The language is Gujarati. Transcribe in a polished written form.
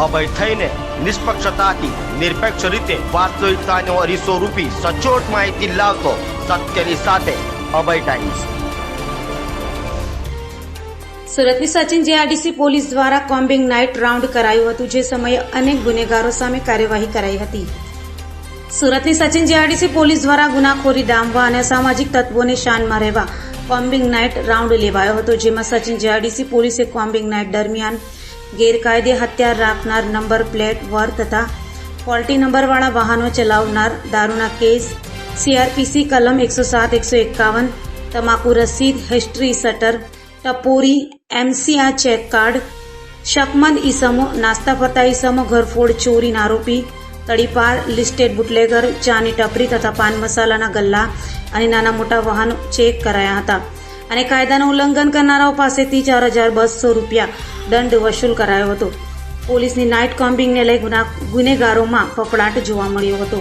અભય થઈને નિષ્પક્ષતાથી નિરપેક્ષ રીતે વાસ્તવિકતાનો અરીસો રૂપી સચોટ માહિતી લાવતો સત્યની સાથે અભય ટાઈમ્સ। સુરતની સચિન જેઆરડીસી પોલીસ દ્વારા કોમ્બિંગ નાઇટ રાઉન્ડ કરાયું હતું, જે સમયે અનેક ગુનેગારો સામે કાર્યવાહી કરાઈ હતી। સુરતની સચિન જેઆરડીસી પોલીસ દ્વારા ગુનાખોરી ડામવા અને અસામાજિક તત્વોને શાનમાં રહેવા કોમ્બિંગ નાઇટ રાઉન્ડ લેવાયો હતો, જેમાં સચિન જેઆરડીસી પોલીસે કોમ્બિંગ નાઇટ દરમિયાન ગેરકાયદે હથિયાર રાખનાર, નંબર પ્લેટ વર તથા ફોલ્ટી નંબરવાળા વાહનો ચલાવનાર, દારૂના કેસ, સીઆરપીસી કલમ 107-151, તમાકુ રસીદ, હિસ્ટ્રી શટર, ટપોરી, એમસીઆર ચેક કાર્ડ, શકમંદ ઈસમો, નાસ્તા ફરતા ઈસમો, ઘરફોડ ચોરીના આરોપી, તડીપાર, લિસ્ટેડ બુટલેગર, ચાની ટપરી તથા પાન મસાલાના ગલ્લા અને નાના મોટા વાહનો ચેક કરાયા હતા અને કાયદાનું ઉલ્લંઘન કરનારાઓ પાસેથી 4,200 રૂપિયા દંડ વસૂલ કરાયો હતો। પોલીસની નાઇટ કોમ્બિંગને લઈ ગુનેગારોમાં ફફડાટ જોવા મળ્યો હતો।